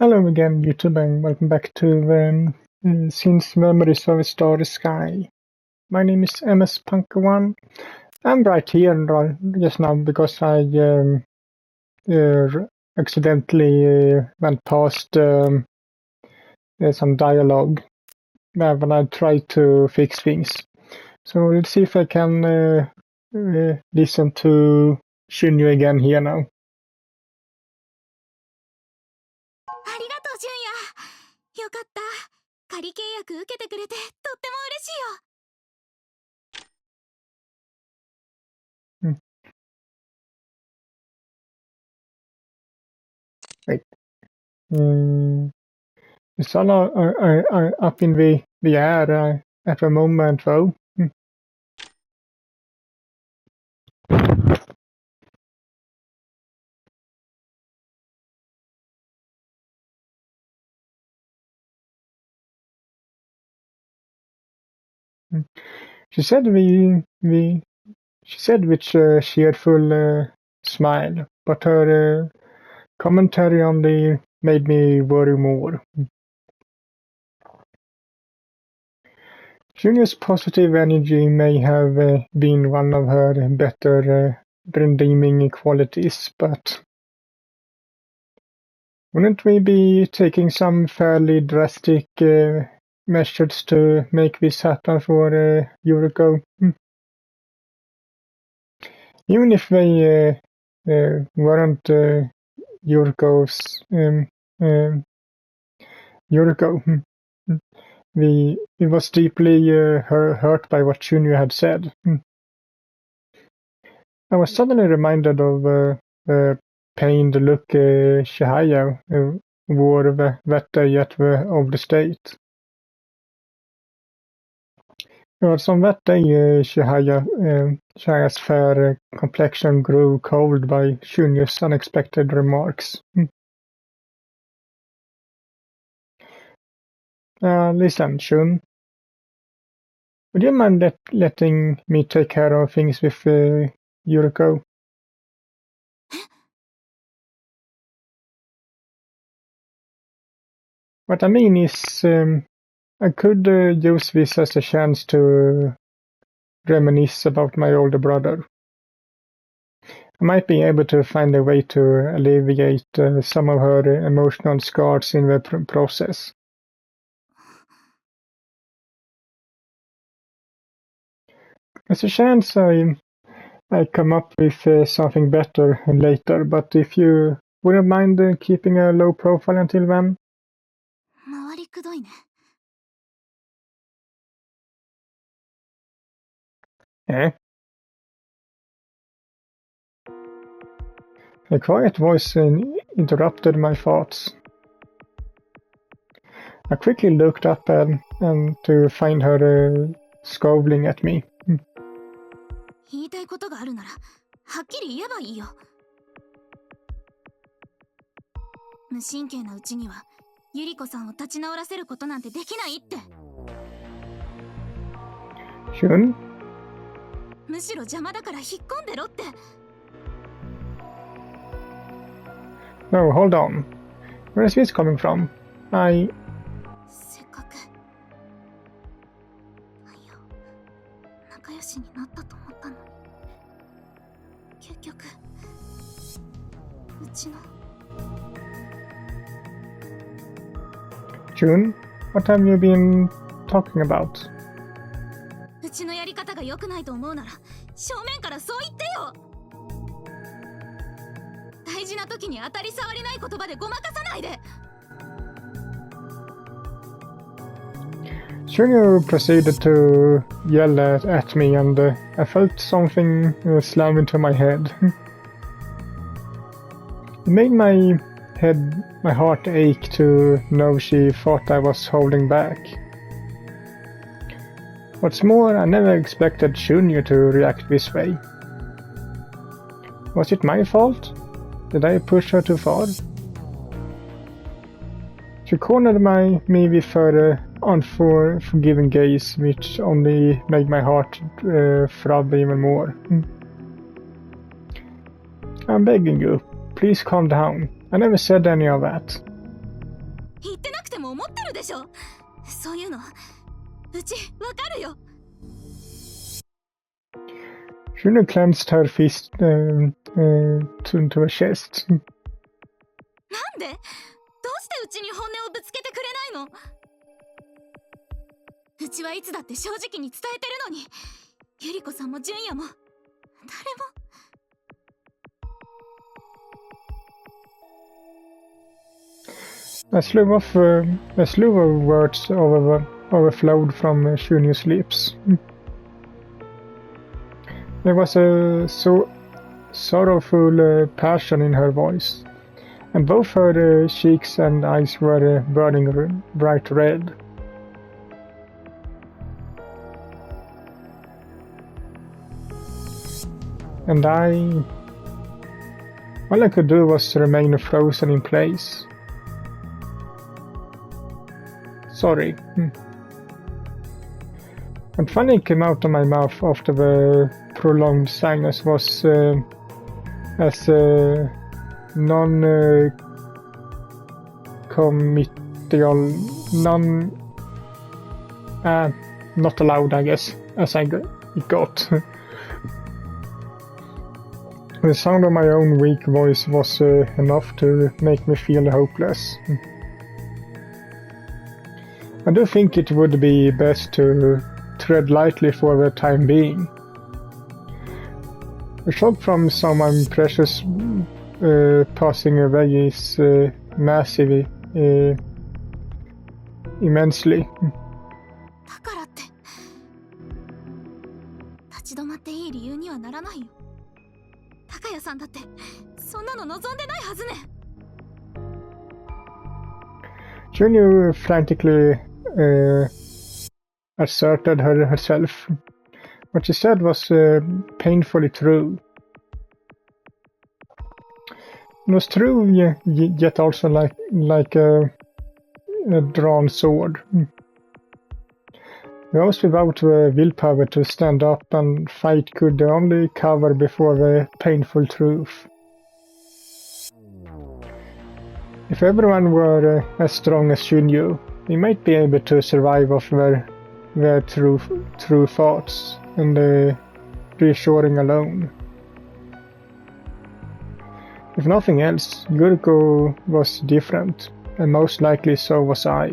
Hello again, YouTube, and welcome back to Since Memories of a Starry Sky. My name is MS-Punker1. I'm right here just now because I accidentally went past some dialogue when I tried to fix things. So let's see if I can listen to Shunyu again here now. ありがとう、純也。よかった。仮契約受けてくれてとっても嬉しいよ。Wait. It's all up in the air at the moment, though. She said she said with a cheerful smile, but her commentary only made me worry more. Junior's positive energy may have been one of her better redeeming qualities, but wouldn't we be taking some fairly drastic measures to make this happen for Yuriko? Even if they weren't Yuriko's Yuriko. It was deeply hurt by what Shunyu had said. I was suddenly reminded of the pained look Shihaya wore that day at the overstate. On that day, Shihaya's fair complexion grew cold by Shunyu's unexpected remarks. Listen, Shun. Would you mind letting me take care of things with Yuriko? What I mean is, I could use this as a chance to reminisce about my older brother. I might be able to find a way to alleviate some of her emotional scars in the process. There's a chance I come up with something better later, but if you wouldn't mind keeping a low profile until then. 回りくどいね。Eh? A quiet voice interrupted my thoughts. I quickly looked up and to find her scowling at me. 言いたいことがあるなら、はっきり言えばいいよ。無神経なうちには、ゆり子さんを立ち直らせることなんてできないって。Shun? むしろ邪魔だから引っ込んでろって。No, hold on. Where is this coming from? せっかく仲良しになったと思ったのに、結局うちの。Shun, what have you been talking about? うちのやり方が良くないと思うなら、正面からそう言ってよ。大事な時に当たり障りない言葉でごまかさないで。Shunyu proceeded to yell at me, and I felt something slam into my head. It made my heart ache to know she thought I was holding back. What's more, I never expected Shunyu to react this way. Was it my fault? Did I push her too far? She cornered me with her unforgiving gaze, which only made my heart throb even more. I'm begging you, please calm down. I never said any of that. 言ってなくても思ってるでしょ。そういうのうちわかるよ。 Juno clenched her fist to her chest. なんで？どうしてうちに本音をぶつけてくれないの？うちはいつだって正直に伝えてるのに、ゆり子さんも純也も誰も。A slew of words overflowed from Shunyo's lips. There was a sorrowful passion in her voice, and both her cheeks and eyes were burning bright red. And all I could do was remain frozen in place. Sorry. What finally came out of my mouth after the prolonged silence was as non-committal, not allowed, I guess, as it got. The sound of my own weak voice was enough to make me feel hopeless. I do think it would be best to tread lightly for the time being. The shock from someone precious passing away is massive, immensely. だからって立ち止まっていい理由にはならないよ。高谷さんだってそんなの望んでないはずね。Junior frantically asserted herself. What she said was painfully true. It was true, yet also like a drawn sword. Those without willpower to stand up and fight could only cover before the painful truth. If everyone were as strong as Shunyu, we might be able to survive off their true thoughts and reassuring alone. If nothing else, Yuriko was different, and most likely so was I.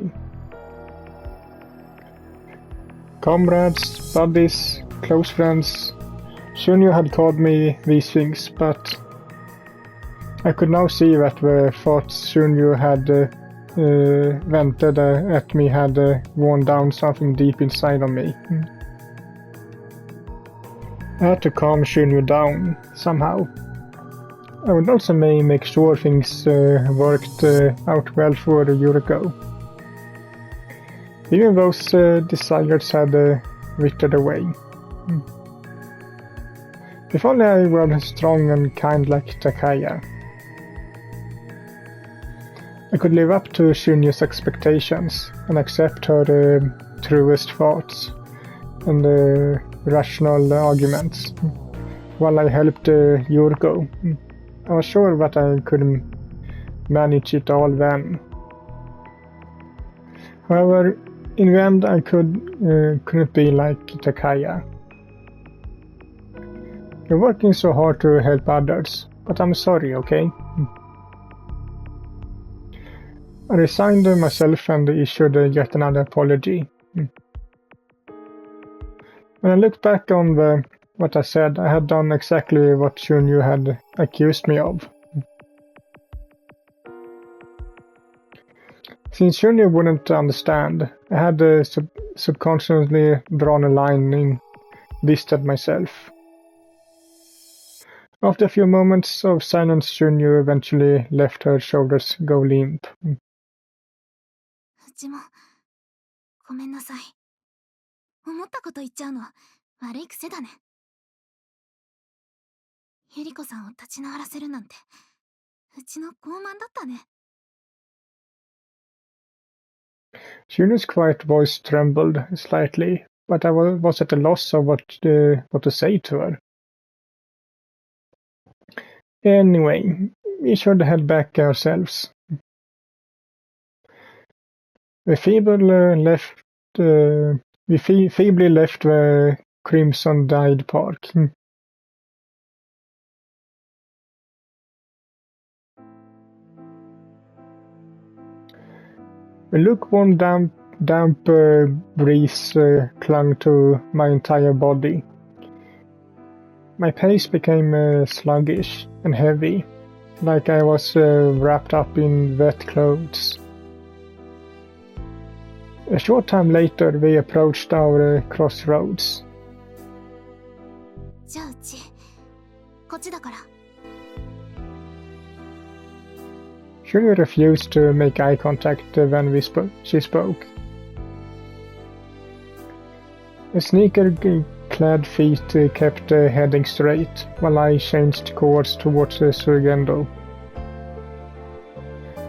Comrades, buddies, close friends, Shunyu had called me these things, but I could now see that the thoughts Shunyu had vented at me had worn down something deep inside of me. I had to calm Shunyu down, somehow. I would also make sure things worked out well for Yuriko. Even those desires had withered away. If only I were strong and kind like Takaya. I could live up to Shunyu's expectations and accept her truest thoughts and rational arguments, while I helped Yuriko. I was sure that I could manage it all then. However, in the end I couldn't be like Takaya. You're working so hard to help others, but I'm sorry, okay? I resigned myself and issued yet another apology. When I looked back on what I said, I had done exactly what Shunyu had accused me of. Since Shunyu wouldn't understand, I had subconsciously drawn a line in this at myself. After a few moments of silence, Shunyu eventually let her shoulders go limp. うちもごめんなさい。思ったこと言っちゃうの悪い癖だね。ゆり子さんを立ち直らせるなんてうちの傲慢だったね。Shunyu's quiet voice trembled slightly, but I was at a loss of what to say to her. Anyway, we should head back ourselves. We feebly left the crimson-dyed park. A lukewarm, damp breeze clung to my entire body. My pace became sluggish and heavy, like I was wrapped up in wet clothes. A short time later, we approached our crossroads. じゃあうちこっちだから。 She refused to make eye contact when she spoke. The sneaker-clad feet kept heading straight, while I changed course towards Surgendo.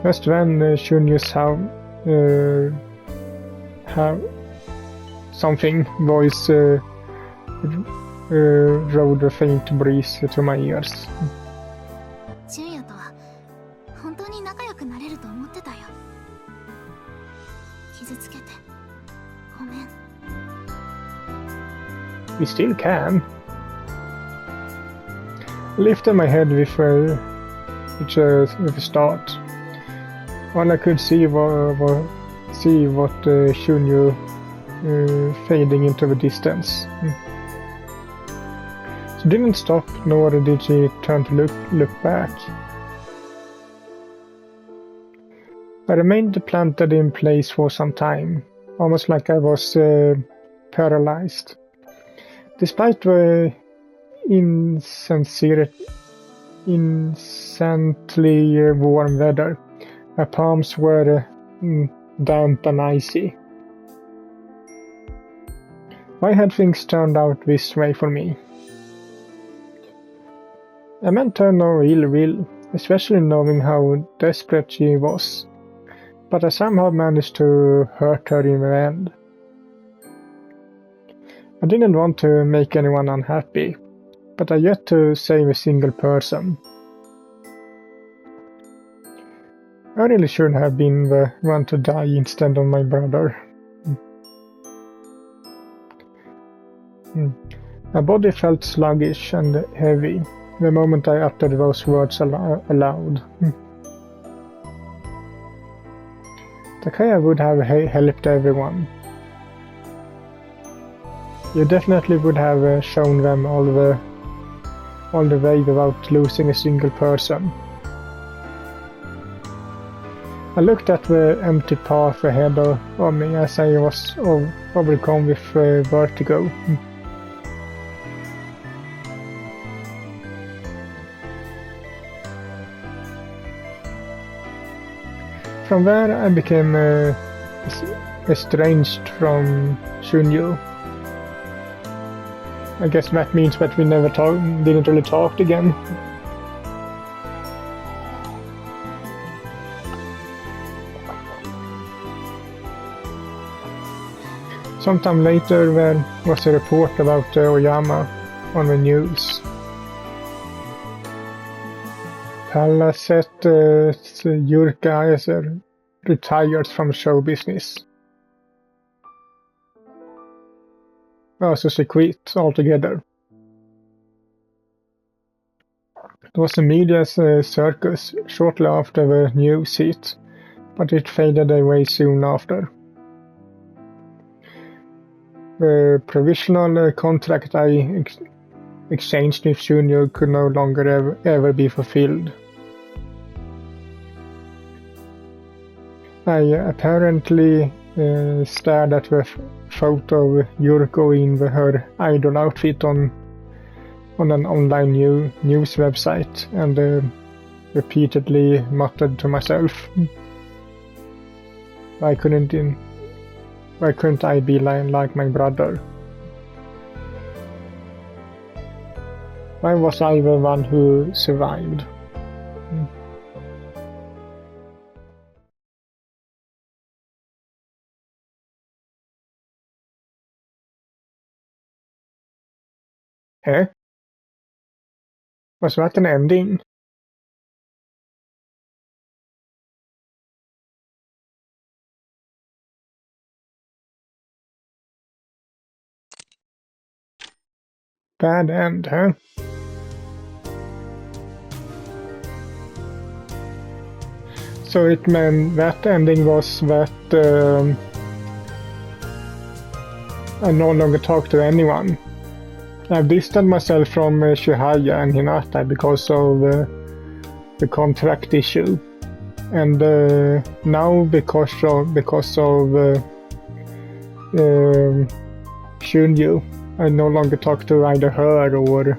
Just then she knew how something voice rode a faint breeze to my ears. 純也とは本当に仲良くなれると思ってたよ。傷つけてごめん。 We still can. I lifted my head with a start. All I could see was what Shunyu fading into the distance. She didn't stop, nor did she turn to look back. I remained planted in place for some time, almost like I was paralyzed. Despite the incessantly warm weather, my palms were damp and icy. Why had things turned out this way for me? I meant her no ill will, especially knowing how desperate she was, but I somehow managed to hurt her in the end. I didn't want to make anyone unhappy, but I yet to save a single person. I really should have been the one to die instead of my brother. My body felt sluggish and heavy the moment I uttered those words aloud. Takaya would have helped everyone. You definitely would have shown them all the way without losing a single person. I looked at the empty path ahead of me as I was overcome with vertigo. From there I became estranged from Shunyu. I guess that means that we didn't really talk again. Sometime later there was a report about Oyama on the news. Palaset Yurka is retired from show business. Oh, so she quit altogether. It was a media circus shortly after the news hit, but it faded away soon after. The provisional contract I exchanged with Junior could no longer ever be fulfilled. I apparently stared at the photo of Yuriko in her idol outfit on an online news website and repeatedly muttered to myself, why couldn't I be like my brother? Why was I the one who survived? Huh? Was that an ending? Bad end, huh? So it meant that ending was that I no longer talk to anyone. I've distanced myself from Shihaya and Hinata because of the contract issue, and now because of Shunyu, I no longer talk to either her or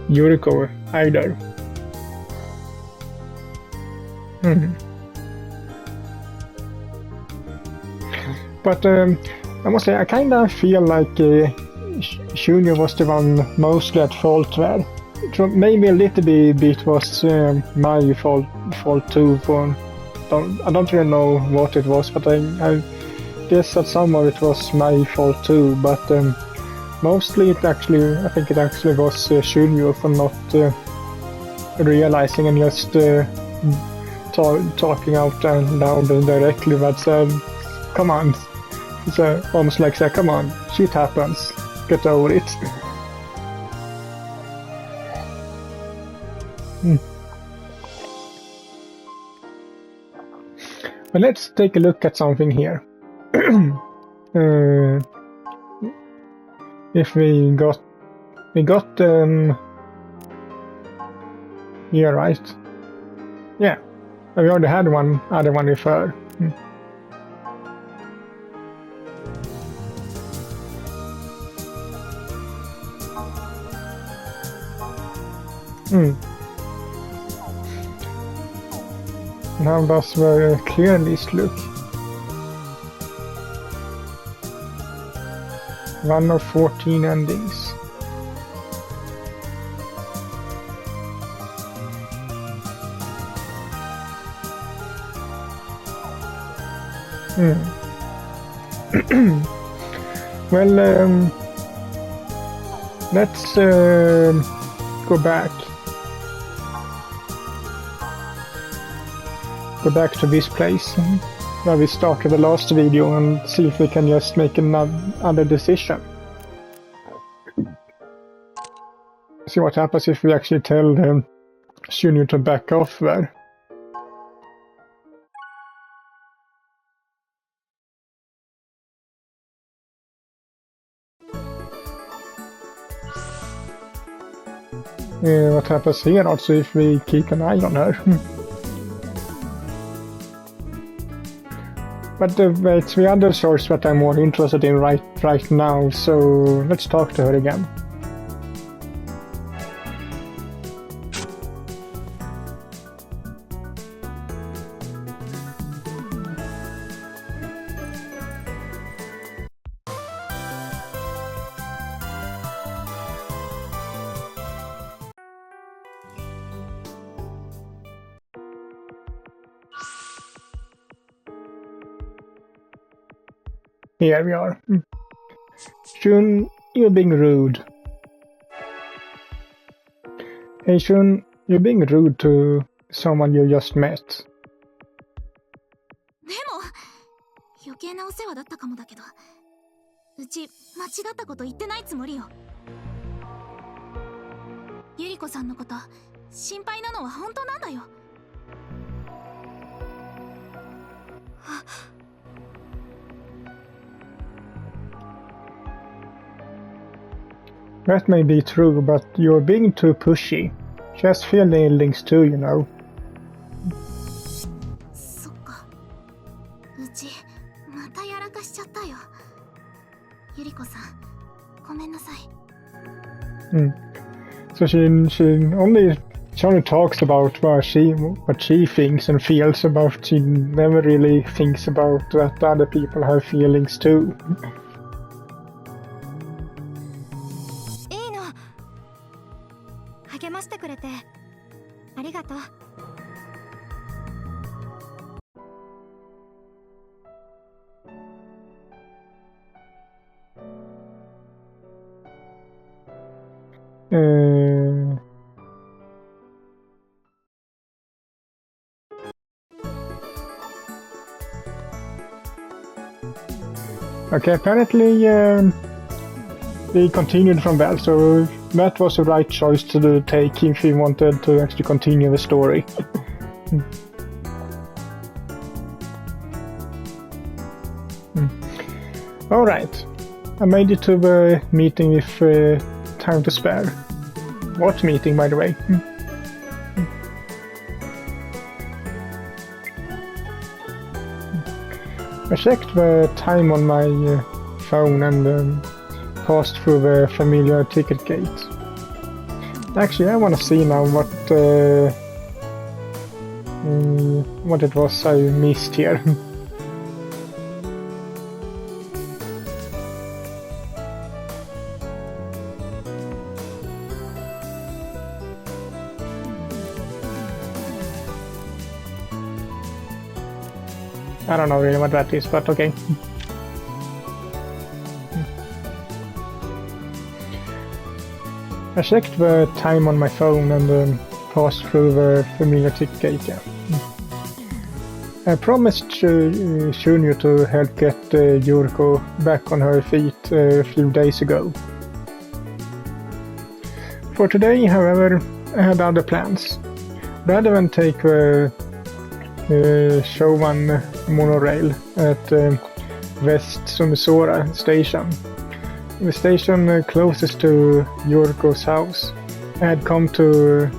Yuriko either. But I must say, I kind of feel like Shunyu was the one mostly at fault there. Maybe a little bit was my fault too. I don't really know what it was, but I guess that some of it was my fault too. But mostly I think it actually was Shunyu for not realizing and just talking out loud and directly. But come on. It's almost like say, come on, shit happens, get over it. But let's take a look at something here. If we got yeah, right. Yeah, we already had one other one with her. How does very clear this look? 1 of 14 endings. Well, let's go back. Go back to this place where we started the last video and see if we can just make another decision. See what happens if we actually tell Shunyu to back off there. What happens here also if we keep an eye on her. But it's the other source that I'm more interested in right now, so let's talk to her again. Here we are. Shun, you're being rude. Hey Shun, you're being rude to someone you just met. でも余計なお世話だったかもだけど、うち間違ったこと言ってないつもりよ。ゆり子さんのこと心配なのは本当なんだよ。That may be true, but you're being too pushy. She has feelings too, you know. そっか。うちまたやらかしちゃったよ。ゆり子さん、ごめんなさい。So she only talks about what she thinks and feels about. She never really thinks about that other people have feelings too. いいの。励ましてくれてありがとう。Okay, apparently he continued from there, so that was the right choice to take if he wanted to actually continue the story. Alright, I made it to the meeting with time to spare. What meeting, by the way? I checked the time on my phone and passed through the familiar ticket gate. Actually, I want to see now what it was I missed here. I don't know really what that is, but okay. I checked the time on my phone and passed through the familiar ticket gate. Yeah. I promised Shunyu to help get Yuriko back on her feet a few days ago. For today, however, I had other plans. Rather than take the Showan monorail at West Sumisora station, the station closest to Yuriko's house, I had come to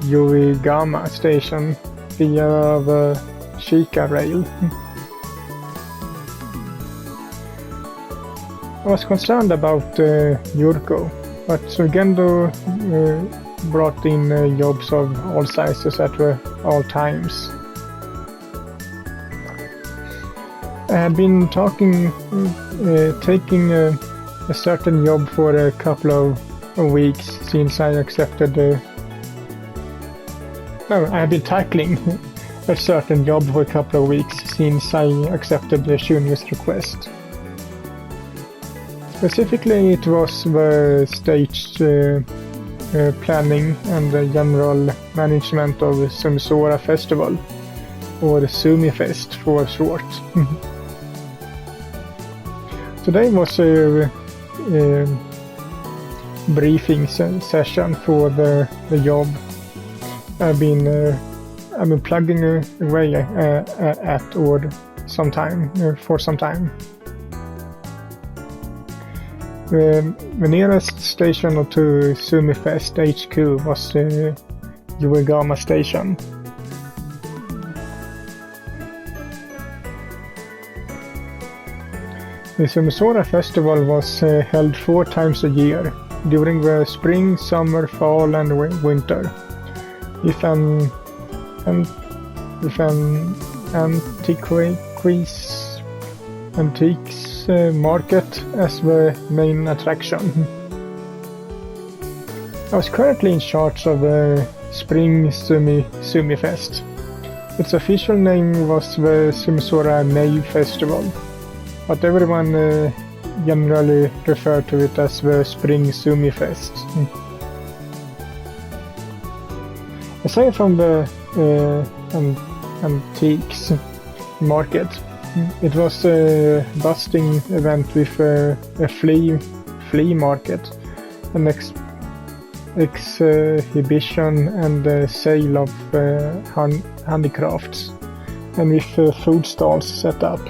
Yuigama station via the Shika rail. I was concerned about Yuriko, but Sugendo brought in jobs of all sizes at all times. I had been taking a certain job for a couple of weeks since I accepted I have been tackling a certain job for a couple of weeks since I accepted Shunyu's request. Specifically, it was the stage planning and the general management of the Sumisora Festival, or the Sumifest for short. Today was a briefing session for the job I've been plugging away at for some time. The nearest station to Sumifest HQ was Yuigama Station. The Sumisora Festival was held 4 times a year, during the spring, summer, fall and winter, with an antiques market as the main attraction. I was currently in charge of the Spring Sumifest. Its official name was the Sumisora May Festival, but everyone generally referred to it as the Spring Sumifest. Aside from the antiques market, it was a bustling event with a flea market, an exhibition and a sale of handicrafts, and with food stalls set up.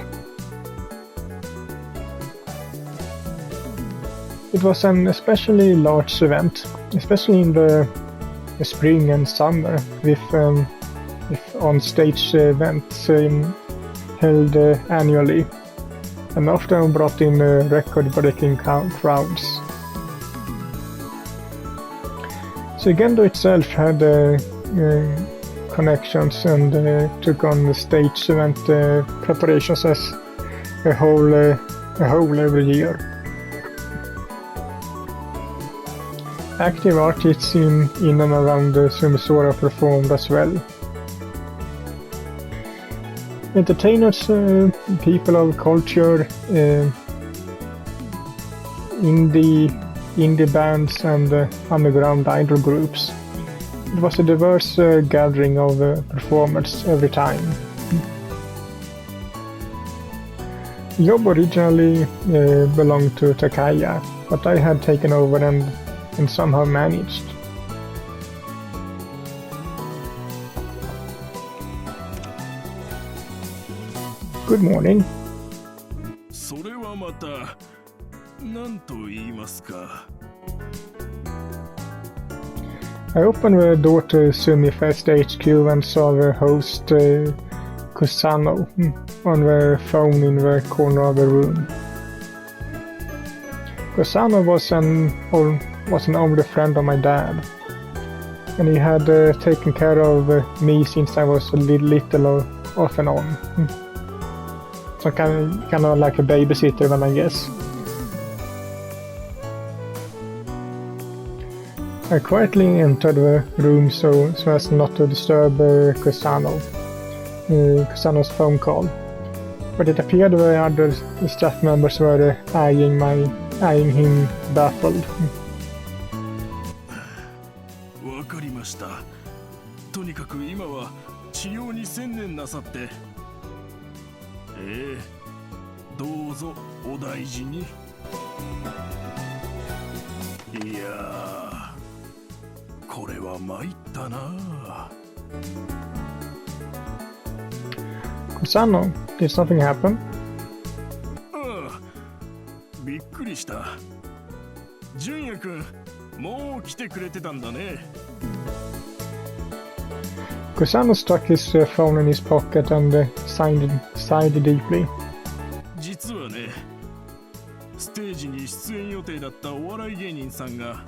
It was an especially large event, especially in the spring and summer, with on-stage events held annually, and often brought in record-breaking crowds. Sugendo itself had connections and took on the stage event preparations as a whole every year. Active artists in and around Sumisora performed as well. Entertainers, people of culture, indie bands and underground idol groups. It was a diverse gathering of performers every time. The job originally belonged to Takaya, but I had taken over and somehow managed. Good morning. それはまた何と言いますか。 I opened the door to SumiFest HQ and saw the host Kusano on the phone in the corner of the room. Kusano was an older friend of my dad, and he had taken care of me since I was little off and on. So kind of like a babysitter, then I guess. I quietly entered the room so as not to disturb Kusano's phone call, but it appeared the other staff members were eyeing him baffled. わかりました。とにかく今は治療に専念なさって。どうぞお大事に。いやー、これは参ったな。Kusano, did something happen? びっくりした。純也くん、もう来てくれてたんだね。Kusano stuck his phone in his pocket and sighed deeply. 実はね、ステージに出演予定だったお笑い芸人さんが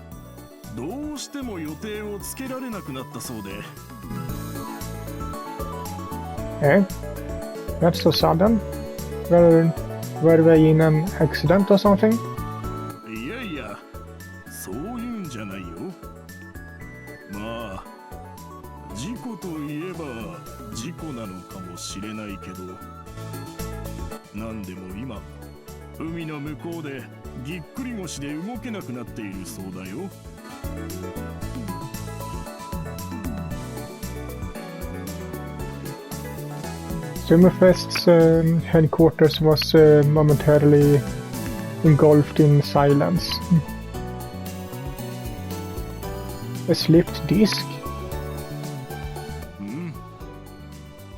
どうしても予定をつけられなくなったそうで。That's so sudden. Were they in an accident or something? いやいや、そういうんじゃないよ。まあ、事故といえば事故なのかもしれないけど、なんでも今、海の向こうでぎっくり腰で動けなくなっているそうだよ。SummerFest's headquarters was momentarily engulfed in silence. A slipped disc?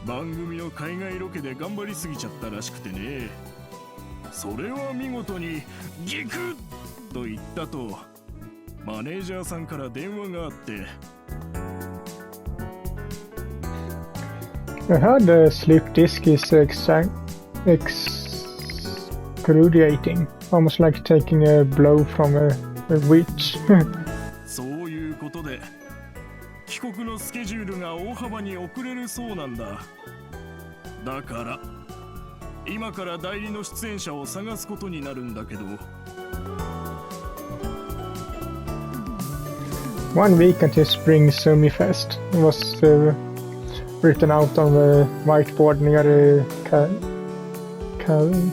番組の海外ロケで頑張りすぎちゃったらしくてね。それは見事にギクッと言ったとマネージャーさんから電話があって。I heard the slip disc is excruciating, almost like taking a blow from a witch. そういうことで帰国のスケジュールが大幅に遅れるそうなんだ。だから今から代理の出演者を探すことになるんだけど。One week until Spring SumiFest was written out on the whiteboard near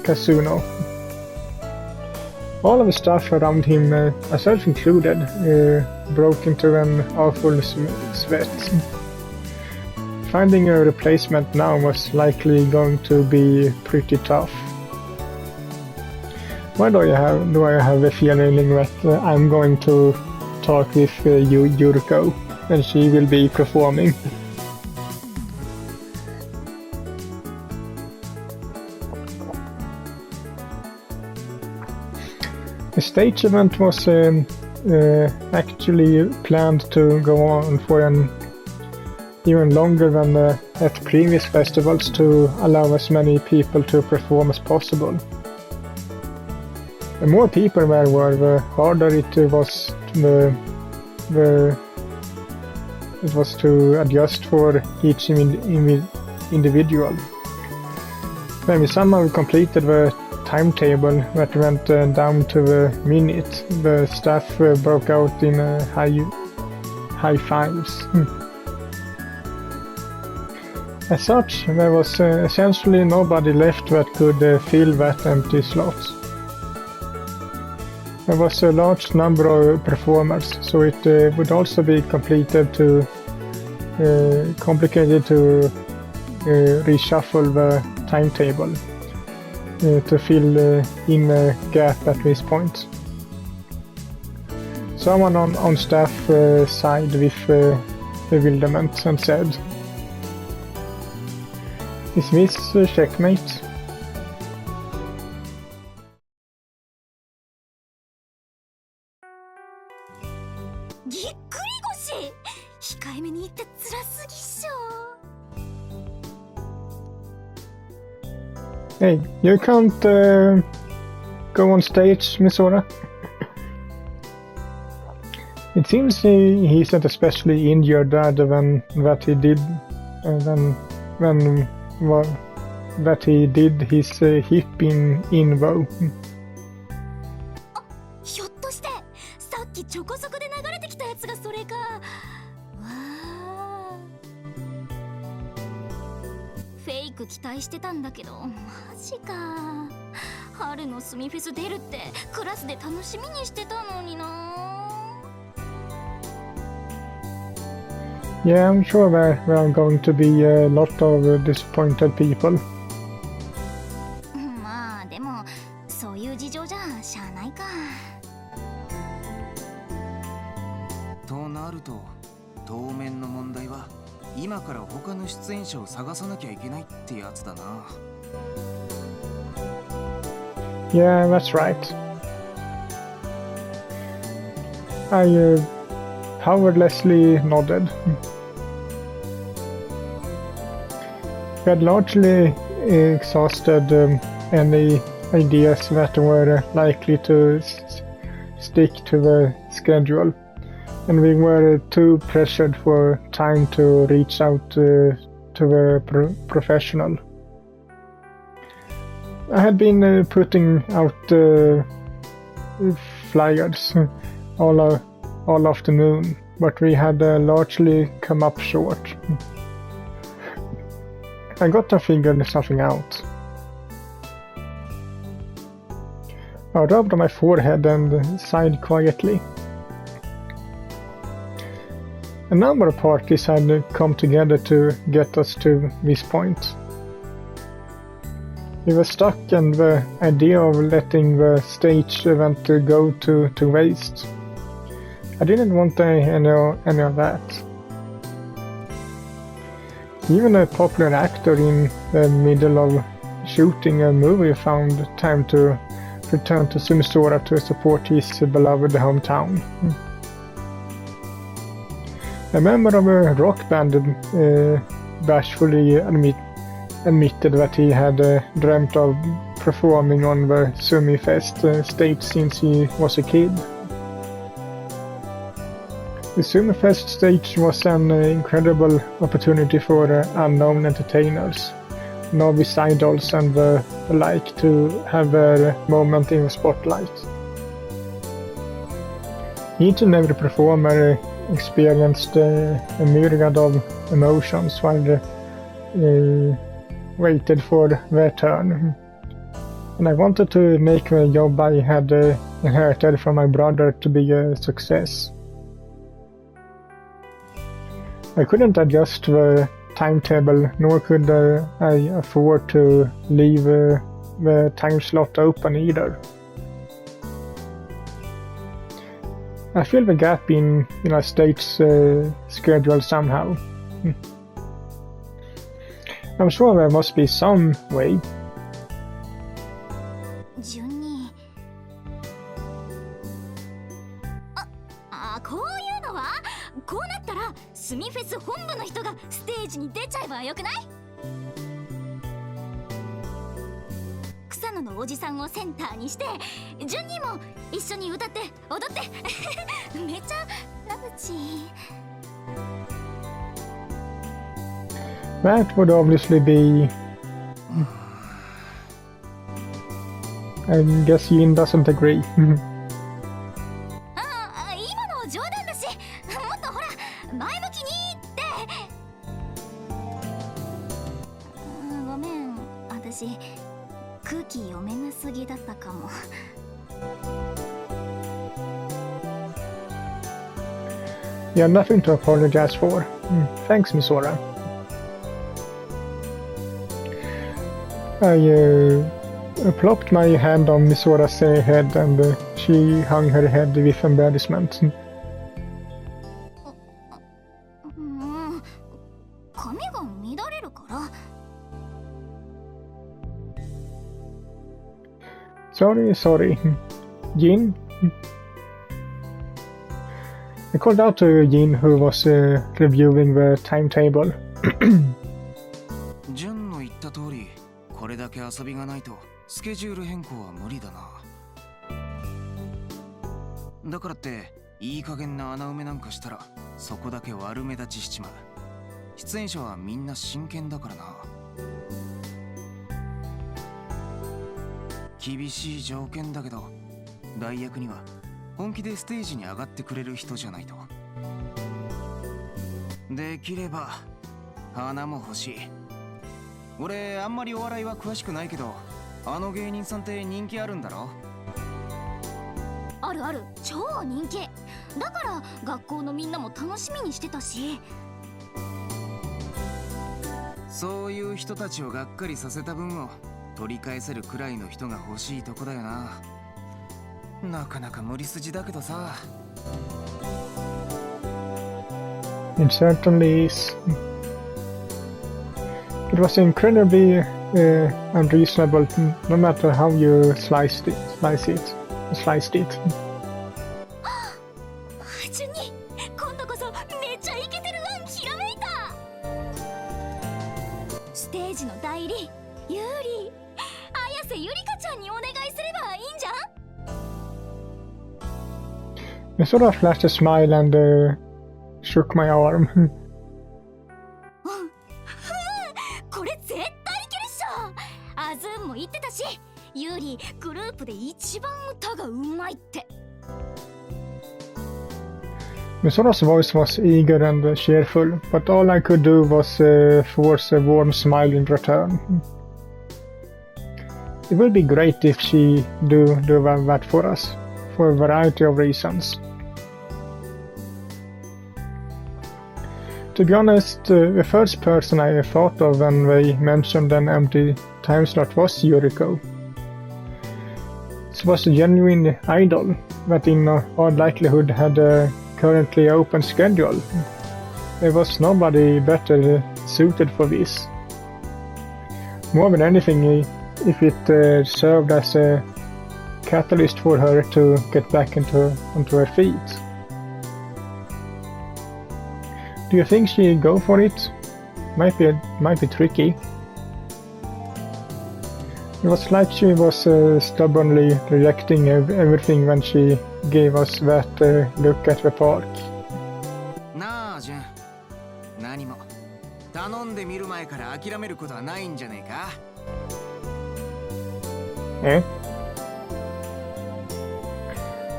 Kasuno. All of the staff around him, myself included, broke into an awful sweat. Finding a replacement now was likely going to be pretty tough. Why do I have a feeling that I'm going to talk with Yuriko and she will be performing? The stage event was actually planned to go on for an even longer than at previous festivals to allow as many people to perform as possible. The more people there were, the harder it was to adjust for each individual. When we somehow completed the timetable that went down to the minute, the staff broke out in high fives. As such, there was essentially nobody left that could fill that empty slot. There was a large number of performers, so it would also be complicated to reshuffle the timetable to fill in a gap at this point. someone on staff side with bewilderment and said, "Is this checkmate?" Hey, you can't go on stage, Misora. It seems he's not especially injured other than that he did that he did his hip invo. ひょっとしてさっきチョコソコで流れてきたやつがそれか。わあ。フェイク期待してたんだけど、マジか。春のスミフェス出るってクラスで楽しみにしてたのにな。Yeah, I'm sure there are going to be a lot of disappointed people. まあでもそういう事情じゃしゃあないか。となると当面の問題は今から他の出演者を探さなきゃいけないってやつだな。Yeah, that's right. I powerlessly nodded. We had largely exhausted any ideas that were likely to stick to the schedule, and we were too pressured for time to reach out to the professional. I had been putting out flyers all afternoon, but we had largely come up short. I got to figure something out. I rubbed my forehead and sighed quietly. A number of parties had come together to get us to this point. We were stuck, and the idea of letting the stage event go to waste. I didn't want any of that. Even a popular actor in the middle of shooting a movie found time to return to Sumisora to support his beloved hometown. A member of a rock band bashfully admitted that he had dreamt of performing on the Sumifest stage since he was a kid. The Sumifest stage was an incredible opportunity for unknown entertainers, novice idols and the like to have their moment in the spotlight. Each and every performer experienced a myriad of emotions while they waited for their turn. And I wanted to make the job I had inherited from my brother to be a success. I couldn't adjust the timetable, nor could I afford to leave the time slot open either. I filled the gap in a state's schedule somehow. I'm sure there must be some way. 順にこういうのはこうなったらスミフェス本部の人がステージに出ちゃえばよくない？草野のおじさんをセンターにして順にも一緒に歌って踊ってめちゃラブチー。 That would obviously be... I guess Yin doesn't agree. 今の冗談だし、もっとほら前向きにって。ごめん、私空気読めなすぎだったかも。Yeah, nothing to apologize for. Thanks, Misora. I plopped my hand on Misora's head, and she hung her head with embarrassment. 髪が乱れるから。 Sorry. Jin? I called out to Jin, who was reviewing the timetable. ジュンの言った通り、これだけ遊びがないとスケジュール変更は無理だな。だからっていい加減な穴埋めなんかしたらそこだけ悪目立ちしちまう。出演者はみんな真剣だからな。厳しい条件だけど、代役には本気でステージに上がってくれる人じゃないと。できれば花も欲しい。俺あんまりお笑いは詳しくないけど、あの芸人さんって人気あるんだろ？あるある、超人気だから学校のみんなも楽しみにしてたし。そういう人たちをがっかりさせた分を取り返せるくらいの人が欲しいとこだよな。なかなか無理筋だけどさ。 It certainly is. It was incredibly unreasonable, no matter how you sliced it. ジュニ、今度こそめっちゃイケてる案ひらめいた。ステージの代理、ユーリ、綾瀬ゆりかちゃんにお願いすればいいんじゃん。 Misora flashed a smile and shook my arm. これ絶対いけるっしょ。アズーンも言ってたし、ユーリグループで一番歌がうまいって。 Misora's voice was eager and cheerful, but all I could do was force a warm smile in return. It would be great if she do that for us, for a variety of reasons. To be honest, the first person I thought of when they mentioned an empty time slot was Yuriko. She was a genuine idol that in all likelihood had a currently open schedule. There was nobody better suited for this. More than anything, if it served as a catalyst for her to get back onto her feet. Do you think she'd go for it? Might be tricky. It was like she was stubbornly rejecting everything when she gave us that look at the park. なあ、ジュン。何も頼んでみる前から諦めることはないんじゃねえか？ Eh?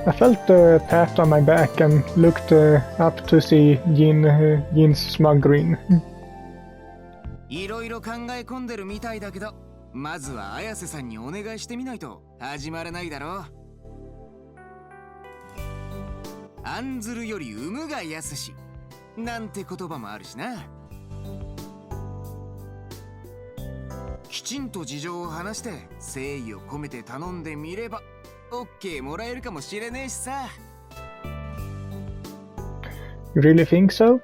I felt a pat on my back and looked up to see Jin's smug grin. いろいろ考え込んでるみたいだけど、まずは綾瀬さんにお願いしてみないと始まらないだろう。案ずるより産むが安しなんて言葉もあるしな。きちんと事情を話して誠意を込めて頼んでみれば OK もらえるかもしれねえしさ。 You really think so?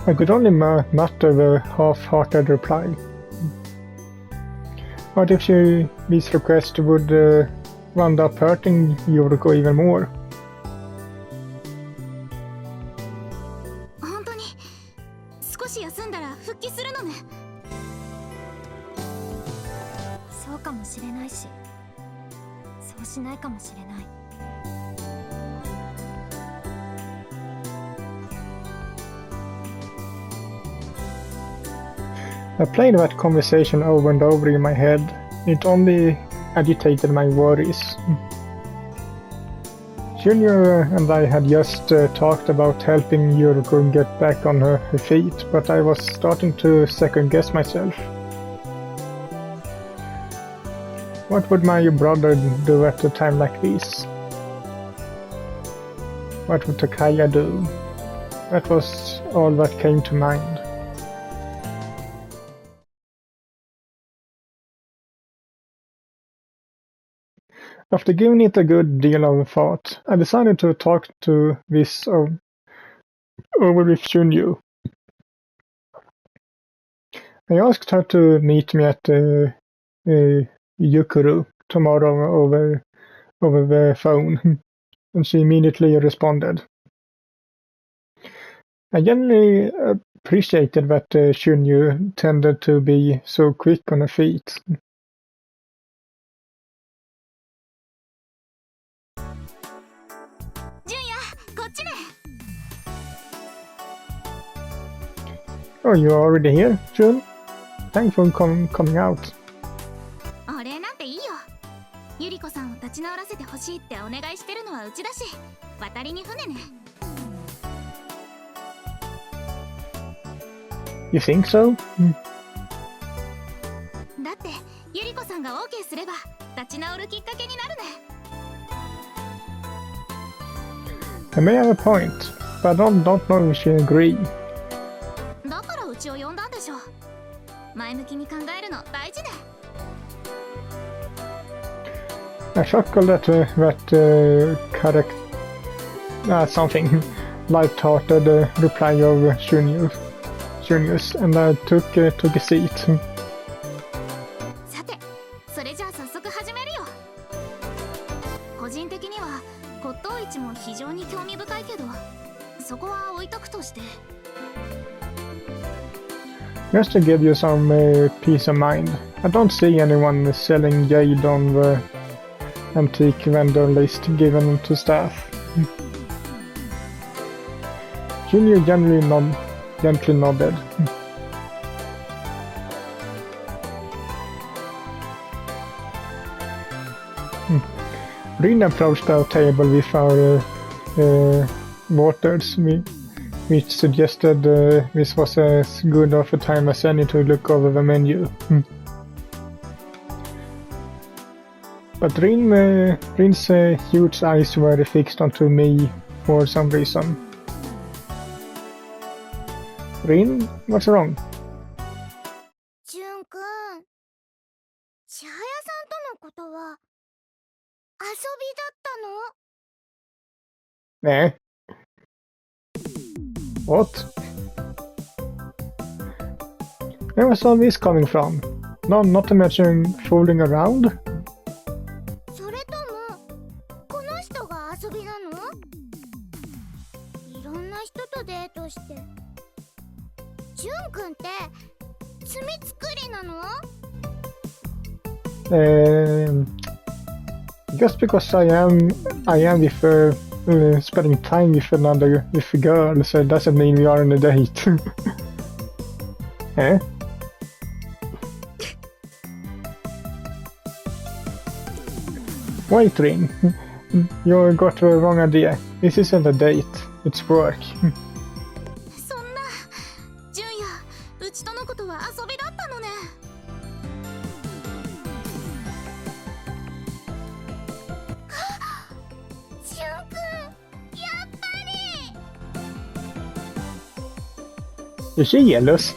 I could only mutter the half-hearted reply. What if this request would wound up hurting Yuriko even more? 本当に少し休んだら復帰するのね。そうかもしれないし、そうしないかもしれない。 I played that conversation over and over in my head. It only agitated my worries. Junior and I had just talked about helping Yuriko get back on her feet, but I was starting to second-guess myself. What would my brother do at a time like this? What would Takaya do? That was all that came to mind. After giving it a good deal of thought, I decided to talk to this over with Shunyu. I asked her to meet me at Yukuru tomorrow over the phone, and she immediately responded. I generally appreciated that Shunyu tended to be so quick on her feet. Oh, you're already here, Jun? Thanks for coming out. お礼なんていいよ。ゆり子さんを立ち直らせてほしいってお願いしてるのはうちだし、渡りに船ね。You think so? だってゆり子さんが OK すれば立ち直るきっかけになるね。I may have a point, but I don't know if she agree. だからうちを呼んだんでしょ。前向きに考えるの大事ね。I chuckled at something light-hearted reply of Shunyu's, and I took a seat. さて、それじゃあ早速始めるよ。個人的には骨董市も非常に興味深いけど、そこは置いとくとして。Just to give you some peace of mind, I don't see anyone selling jade on the antique vendor list given to staff. Junior gently nodded. Rin approached our table with our waters, which suggested this was as good of a time as any to look over the menu. But Rin's huge eyes were fixed onto me for some reason. Rin, what's wrong? ジュン君、千早さんとのことは遊びだったの？ Eh? What? Where was all this coming from? No, not to mention fooling around? それともこの人が遊びなの？いろんな人とデートして。ジュン君って罪作りなの？Just because I am with spending time with a girl, so it doesn't mean we are on a date. Eh? Wait, Rin. You got the wrong idea. This isn't a date. It's work. そんな、ジュンや、うちとのことは遊びだったのね。ジュン君、やっぱり。 Is she jealous?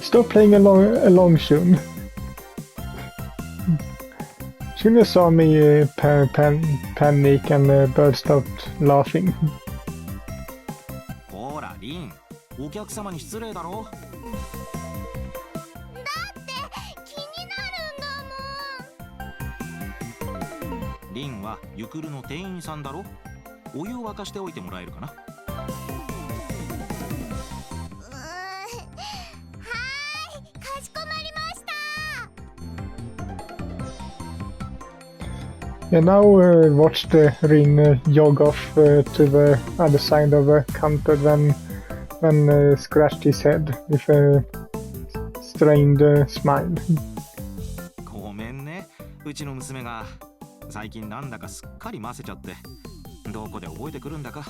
Stop playing along soon. Shunyu saw me panic and burst out laughing. ほらリン、お客様に失礼だろ。だって気になるんだもん。リンはゆくるの店員さんだろ。お湯を沸かしておいてもらえるかな。はーい、かしこまりました。I now watched Rin jog off to the other side of the counter, then scratched his head with a strained smile. ごめんね、うちの娘が最近なんだかすっかりませちゃって、どこで覚えてくるんだか。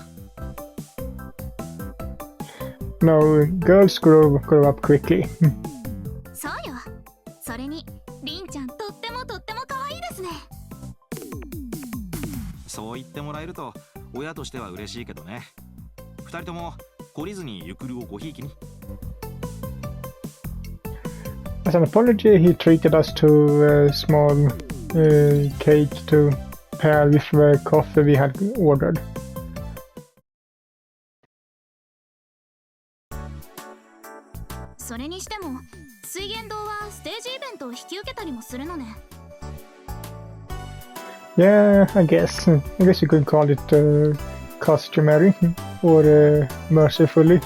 No, girls grow up quickly. そうよ。それに、リンちゃんとっても可愛いですね。そう言ってもらえると親としては嬉しいけどね。二人とも懲りずにゆくるをごひいきに。As an apology, he treated us to a small cake to pair with the coffee we had ordered. Yeah, I guess you could call it customary or mercifully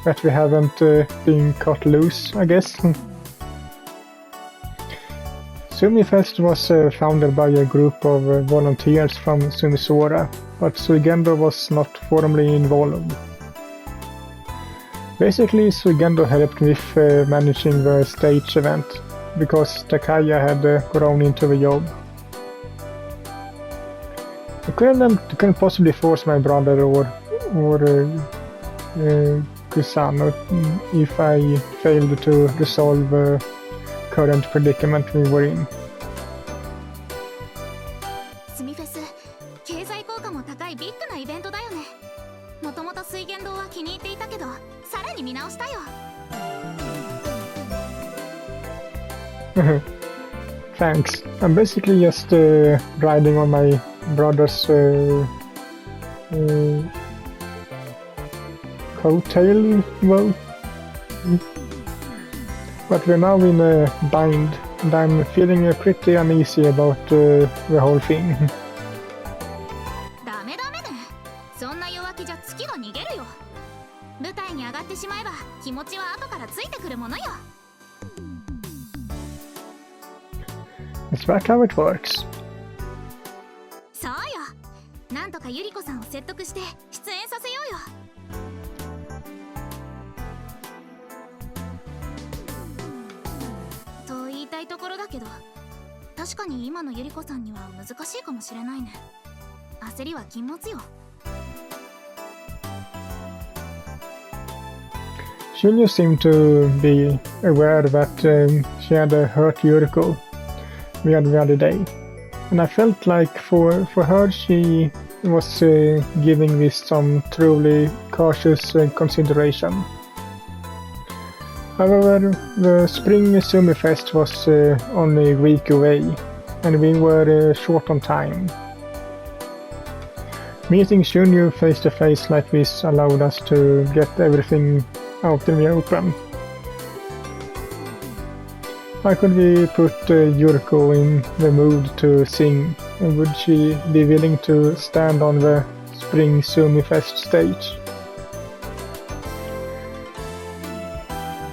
that we haven't been cut loose, I guess. SumiFest was founded by a group of volunteers from Sumisora, but Suigendo was not formally involved. Basically, Suigendo helped with managing the stage event, because Takaya had grown into the job. I couldn't possibly force my brother or Kusano if I failed to resolve the current predicament we were in. Thanks. I'm basically just riding on my brother's coattail, well. But we're now in a bind, and I'm feeling pretty uneasy about the whole thing. Is that how it works? なんとかゆり子さんを説得して出演させようよ。と言いたいところだけど、確かに今のゆり子さんには難しいかもしれないね。焦りは禁物よ。Shunyu seemed to be aware that she had hurt Yuriko the other day, and I felt like for her she was giving this some truly cautious consideration. However, the spring SumiFest was only a week away, and we were short on time. Meeting Shunyu face to face like this allowed us to get everything out in the open. How could we put Yuriko in the mood to sing? And would she be willing to stand on the spring SumiFest stage?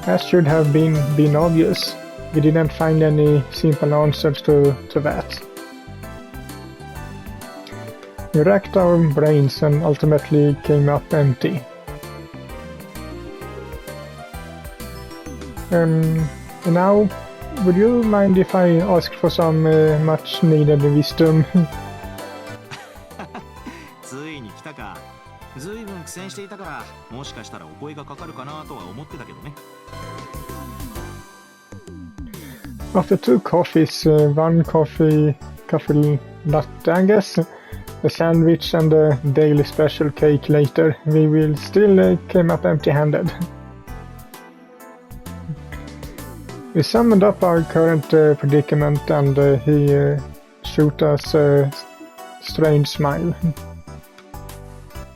As should have been obvious, we didn't find any simple answers to that. We racked our brains and ultimately came up empty. Now, would you mind if I ask for some much needed wisdom? ついに来たか。ずいぶん苦戦していたから、もしかしたらお声がかかるかなとは思ってたけどね。After 2 coffees, 1 coffee latte, I guess, a sandwich and a daily special cake later, we will still came up empty-handed. We summed up our current predicament and he shot us a strange smile.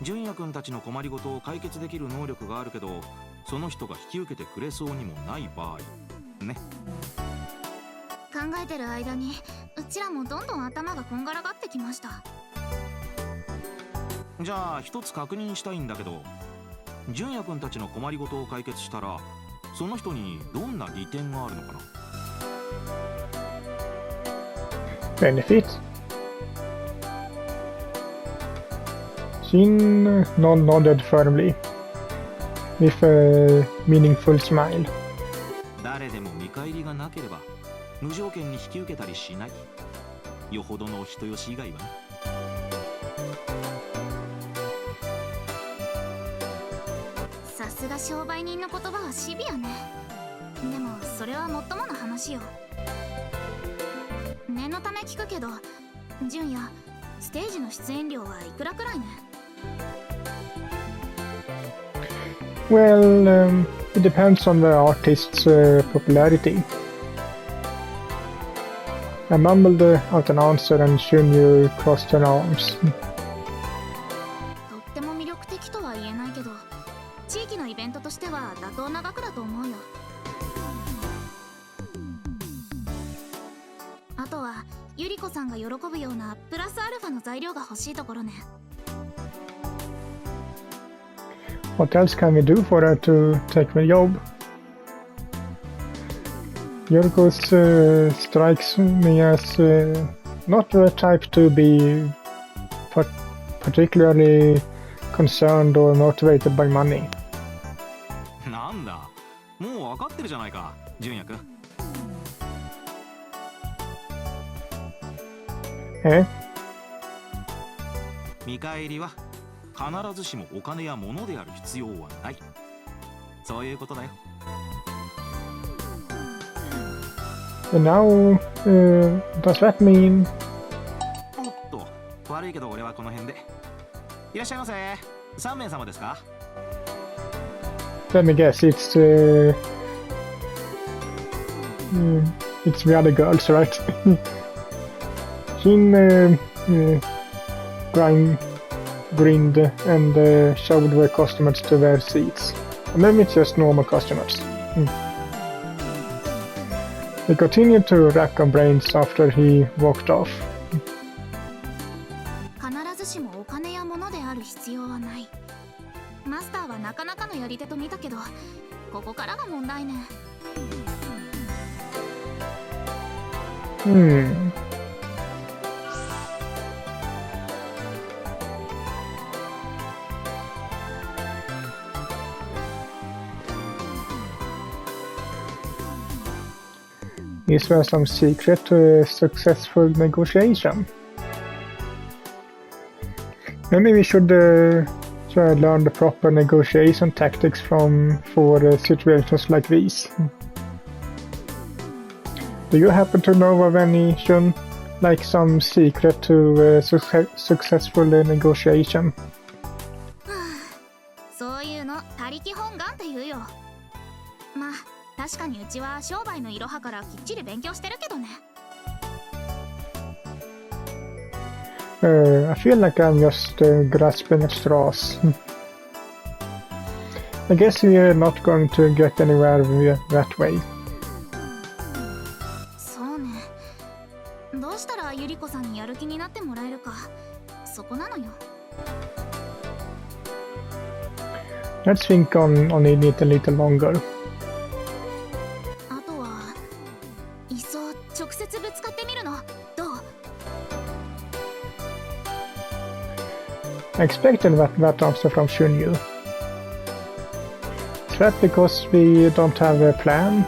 純也君たちの困りごとを解決できる能力があるけど、その人が引き受けてくれそうにもない場合ね。考えてる間にうちらもどんどん頭がこんがらがってきました。じゃあ一つ確認したいんだけど、純也君たちの困りごとを解決したらその人にどんな利点があるのかな。 Benefit? Shin nodded firmly, with a meaningful smile. 誰でも見返りがなければ無条件に引き受けたりしない。よほどのお人よし以外はね。さすが商売人の言葉はシビアね。でもそれはもっともの話よ。念のため聞くけど、純也、ステージの出演料はいくらくらいね。Well, it depends on the artist's popularity. I mumbled out an answer and Shunyu crossed her arms. とっても魅力的とは言えないけど、地域のイベントとしては妥当な額だと思うよ。あとはゆり子さんが喜ぶようなプラスアルファの材料が欲しいところね。What else can we do for her to take the job? Yorko strikes me as not the type to be particularly concerned or motivated by money. なんだ、もう分かってるじゃないか、純也くん。見返りは必ずしもお金や物である必要はない。そういうことだよ。And now, does that mean? おっと、悪いけど俺はこの辺で。いらっしゃいませ。3名様ですか？ Let me guess, it's the other girls, right? Jin grinned and showed the customers to their seats. Or maybe it's just normal customers. He continued to rack our brains after he walked off. 必ずしもお金や物である必要はない。マスターはなかなかのやり手と見たけど、ここからが問題ね。Is there some secret to a successful negotiation? Maybe we should try to learn the proper negotiation tactics for situations like these. Do you happen to know of any, Shun, like some secret to successful negotiation? そういうの他力本願って言うよ。まあ確かにうちは商売のいろはからきっちり勉強してるけどね。I feel like I'm just grasping at straws. I guess we're not going to get anywhere that way. そうね。どうしたらゆり子さんにやる気になってもらえるか、そこなのよ。Let's think on it a little longer. あとはいっそ直接ぶつかってみるのどう？ I expected that answer from Shunyu. Is that because we don't have a plan?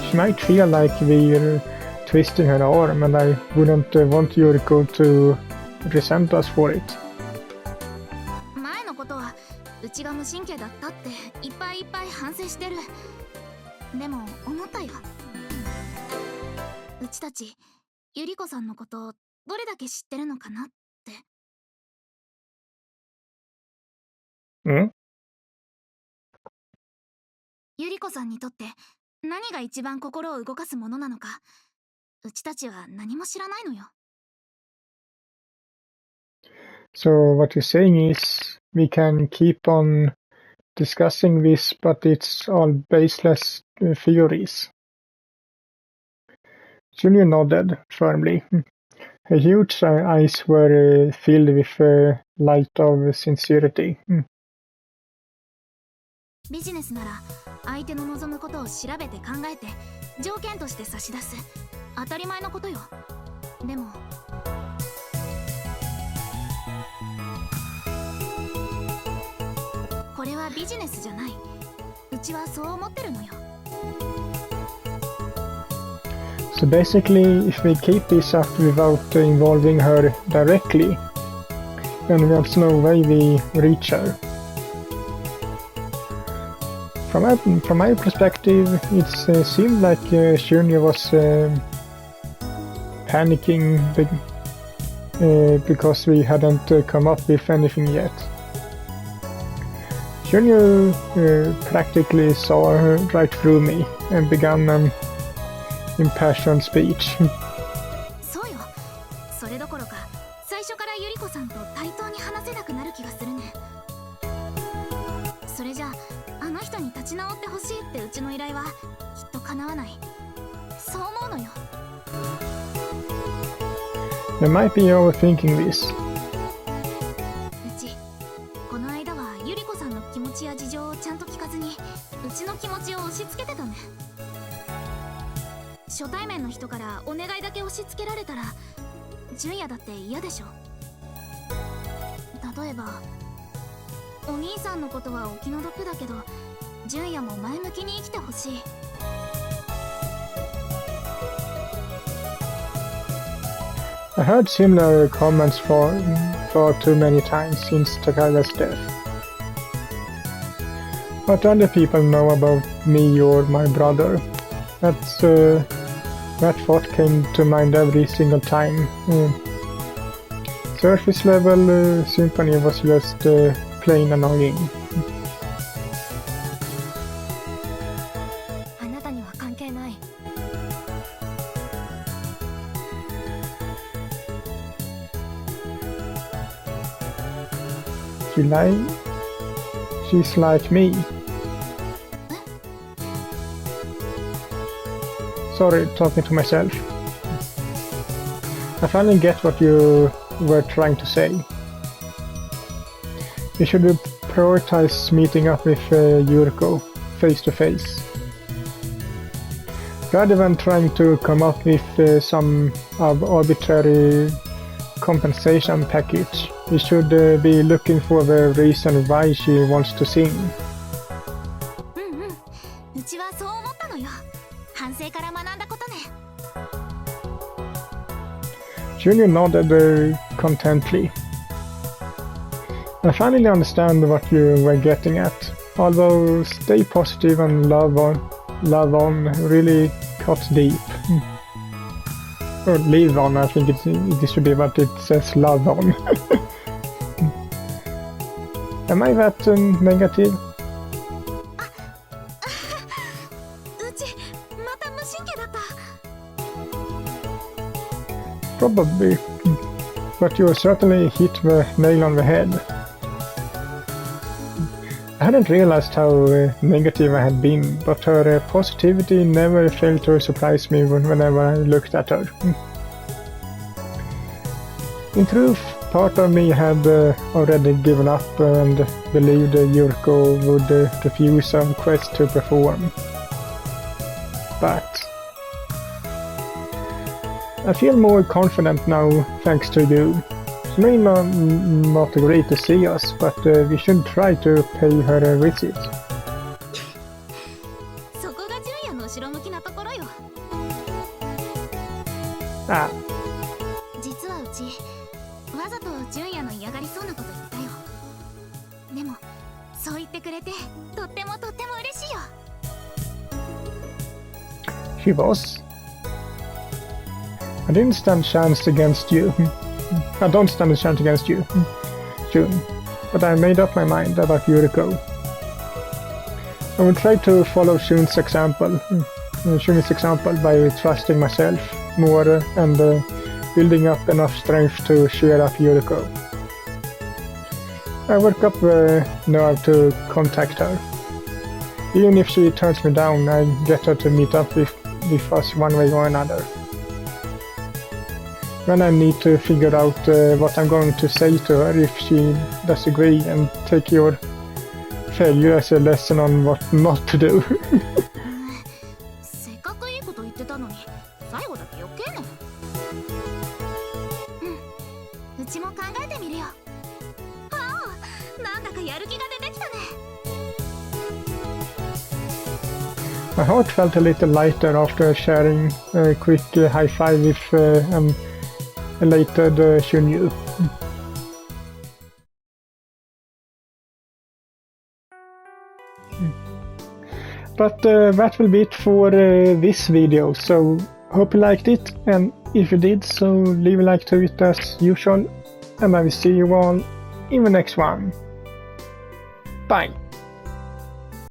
She might feel like we're twisting her arm, and I wouldn't want Yuriko to resent us for it. 前のことはうちが無神経だったっていっぱいいっぱい反省してる。でも思ったよ。うちたちゆり子さんのことどれだけ知ってるのかなって。ゆり子さんにとって何が一番心を動かすものなのか、うちたちは何も知らないのよ。So what you're saying is we can keep on discussing this, but it's all baseless theories. Shunyu nodded firmly. Her huge eyes were filled with light of sincerity. ビジネスなら相手の望むことを調べて考えて条件として差し出す、当たり前のことよ。でもこれはビジネスじゃない。うちはそう思ってるのよ。So basically, if we keep this up without involving her directly, then there's no way we reach her. From my perspective, it seemed like Shunyu was panicking because we hadn't come up with anything yet. Shunyu practically saw right through me and began an impassioned speech. らあの人に立ち直ってほしいってうちの依頼はきっと叶わない。そう思うのよ。You might be overthinking this. うちこの間はゆり子さんの気持ちや事情をちゃんと聞かずにうちの気持ちを押し付けてたね。初対面の人からお願いだけ押し付けられたら純也だって嫌でしょ。例えばお兄さんのことはお気の毒だけど純也も前向きに生きてほしい。I heard similar comments far too many times since Takaga's death. What other people know about me or my brother? That thought came to mind every single time. Surface level Symphony was just plain annoying. あなたには関係ない。She's like me. Sorry, talking to myself. I finally get what you were trying to say. You should prioritize meeting up with Yuriko face to face. Rather than trying to come up with some arbitrary compensation package, you should be looking for the reason why she wants to sing. うちはそう思ったのよ。反省から学んだことね。Junior nodded contently. I finally understand what you were getting at, although stay positive and love on really cuts deep. Or live on, I think it should be, but it says love on. Am I that negative? うちまた無神経だった。Probably, but you certainly hit the nail on the head. I hadn't realized how negative I had been, but her positivity never failed to surprise me whenever I looked at her. In truth, part of me had already given up and believed Yuriko would refuse a quest to perform. But I feel more confident now thanks to you. It may not agree to see us, but we should try to pay her a visit. そこが純也の後ろ向きなところよ。Ah, 実はうちわざと純也の嫌がりそうなこと言ったよ。でもそう言ってくれてとっても嬉しいよ。she was. I didn't stand a chance against you. I don't stand a chance against you, June. But I made up my mind about Yuriko. I will try to follow Shune's example by trusting myself more and building up enough strength to cheer up Yuriko. I work up the nerve to contact her. Even if she turns me down, I get her to meet up with us one way or another. When I need to figure out what I'm going to say to her if she does agree, and take your failure as a lesson on what not to do. せっかくいいこと言ってたのに最後だけ余計ね。うちも考えてみるよ。なんだかやる気が出てきたね。My heart felt a little lighter after sharing a quick high five with an elated Shunyu. But that will be it for this video, so hope you liked it, and if you did, so leave a like to it as usual, and I will see you all in the next one. Bye!